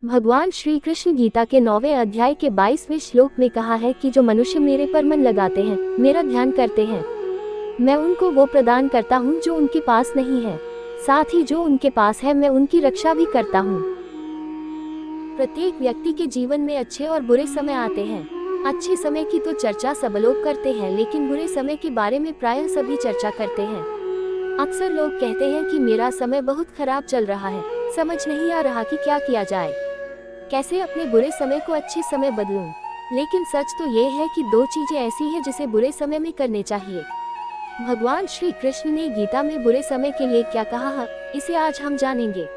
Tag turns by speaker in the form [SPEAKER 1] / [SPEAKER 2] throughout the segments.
[SPEAKER 1] भगवान श्री कृष्ण गीता के 9वें अध्याय के 22वें श्लोक में कहा है कि जो मनुष्य मेरे पर मन लगाते हैं, मेरा ध्यान करते हैं, मैं उनको वो प्रदान करता हूँ जो उनके पास नहीं है। साथ ही जो उनके पास है मैं उनकी रक्षा भी करता हूँ। प्रत्येक व्यक्ति के जीवन में अच्छे और बुरे समय आते हैं। अच्छे समय की तो चर्चा सब लोग करते हैं, लेकिन बुरे समय के बारे में प्रायः सभी चर्चा करते हैं। अक्सर लोग कहते हैं कि मेरा समय बहुत खराब चल रहा है, समझ नहीं आ रहा कि क्या किया जाए, कैसे अपने बुरे समय को अच्छे समय बदलूं। लेकिन सच तो ये है कि दो चीजें ऐसी हैं जिसे बुरे समय में करने चाहिए। भगवान श्री कृष्ण ने गीता में बुरे समय के लिए क्या कहा है, इसे आज हम जानेंगे।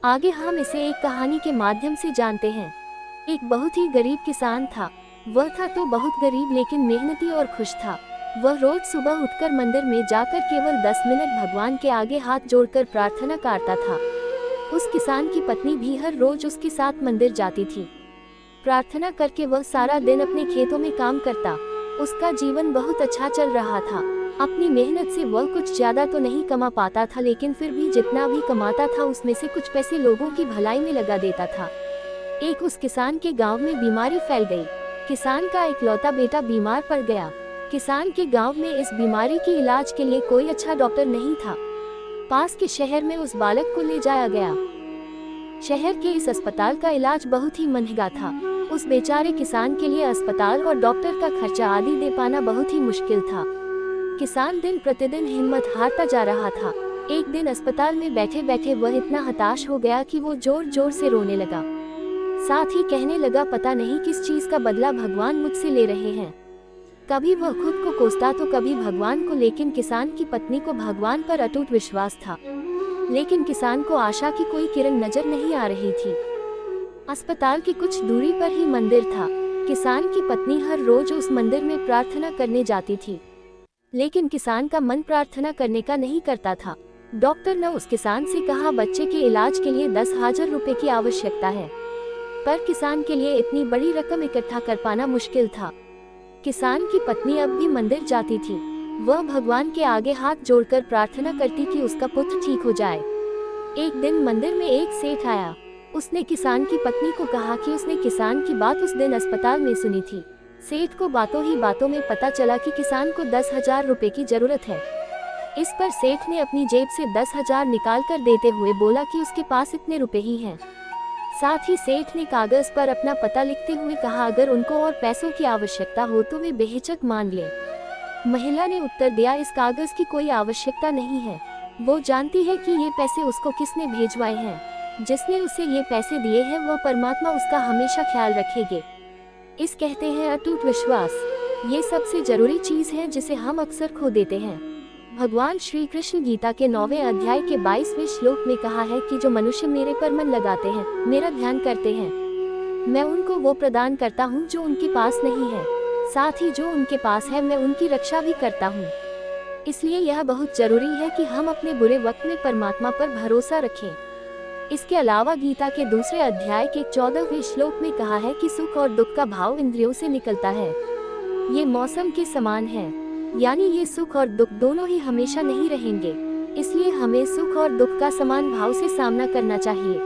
[SPEAKER 1] आगे हम इसे एक कहानी के माध्यम से जानते हैं। एक बहुत ही गरीब किसान था। वह था तो बहुत गरीब, लेकिन मेहनती और खुश था। वह रोज सुबह उठकर मंदिर में जाकर केवल 10 मिनट भगवान के आगे हाथ जोड़कर प्रार्थना करता था। उस किसान की पत्नी भी हर रोज उसके साथ मंदिर जाती थी। प्रार्थना करके वह सारा दिन अपने खेतों में काम करता। उसका जीवन बहुत अच्छा चल रहा था। अपनी मेहनत से वह कुछ ज्यादा तो नहीं कमा पाता था, लेकिन फिर भी जितना भी कमाता था उसमें से कुछ पैसे लोगों की भलाई में लगा देता था। एक उस किसान के गांव में बीमारी फैल गई। किसान का इकलौता बेटा बीमार पड़ गया। किसान के गांव में इस बीमारी के इलाज के लिए कोई अच्छा डॉक्टर नहीं था। पास के शहर में उस बालक को ले जाया गया। शहर के इस अस्पताल का इलाज बहुत ही महंगा था। उस बेचारे किसान के लिए अस्पताल और डॉक्टर का खर्चा आदि दे पाना बहुत ही मुश्किल था। किसान दिन प्रतिदिन हिम्मत हारता जा रहा था। एक दिन अस्पताल में बैठे बैठे वह इतना हताश हो गया कि वो जोर जोर से रोने लगा। साथ ही कहने लगा, पता नहीं किस चीज का बदला भगवान मुझसे ले रहे हैं। कभी वह खुद को कोसता तो कभी भगवान को, लेकिन किसान की पत्नी को भगवान पर अटूट विश्वास था। लेकिन किसान को आशा की कोई किरण नजर नहीं आ रही थी। अस्पताल की कुछ दूरी पर ही मंदिर था। किसान की पत्नी हर रोज उस मंदिर में प्रार्थना करने जाती थी, लेकिन किसान का मन प्रार्थना करने का नहीं करता था। डॉक्टर ने उस किसान से कहा, बच्चे के इलाज के लिए 10,000 रुपए की आवश्यकता है, पर किसान के लिए इतनी बड़ी रकम इकट्ठा कर पाना मुश्किल था। किसान की पत्नी अब भी मंदिर जाती थी। वह भगवान के आगे हाथ जोड़कर प्रार्थना करती कि उसका पुत्र ठीक हो जाए। एक दिन मंदिर में एक सेठ आया। उसने किसान की पत्नी को कहा कि उसने किसान की बात उस दिन अस्पताल में सुनी थी। सेठ को बातों ही बातों में पता चला कि किसान को 10,000 रुपए की जरूरत है। इस पर सेठ ने अपनी जेब से 10,000 निकाल कर देते हुए बोला कि उसके पास इतने रुपए ही हैं। साथ ही सेठ ने कागज पर अपना पता लिखते हुए कहा, अगर उनको और पैसों की आवश्यकता हो तो वे बेहिचक मांग लें। महिला ने उत्तर दिया, इस कागज की कोई आवश्यकता नहीं है। वो जानती है कि ये पैसे उसको किसने भेजवाए हैं। जिसने उसे ये पैसे दिए हैं वो परमात्मा उसका हमेशा ख्याल रखेंगे। इस कहते हैं अटूट विश्वास। ये सबसे जरूरी चीज है जिसे हम अक्सर खो देते हैं। भगवान श्री कृष्ण गीता के 9वें अध्याय के 22वें श्लोक में कहा है कि जो मनुष्य मेरे पर मन लगाते हैं, मेरा ध्यान करते हैं, मैं उनको वो प्रदान करता हूँ जो उनके पास नहीं है। साथ ही जो उनके पास है मैं उनकी रक्षा भी करता हूँ। इसलिए यह बहुत जरूरी है कि हम अपने बुरे वक्त में परमात्मा पर भरोसा रखें। इसके अलावा गीता के दूसरे अध्याय के 14वें श्लोक में कहा है कि सुख और दुख का भाव इंद्रियों से निकलता है। ये मौसम के समान है, यानी ये सुख और दुख दोनों ही हमेशा नहीं रहेंगे। इसलिए हमें सुख और दुख का समान भाव से सामना करना चाहिए।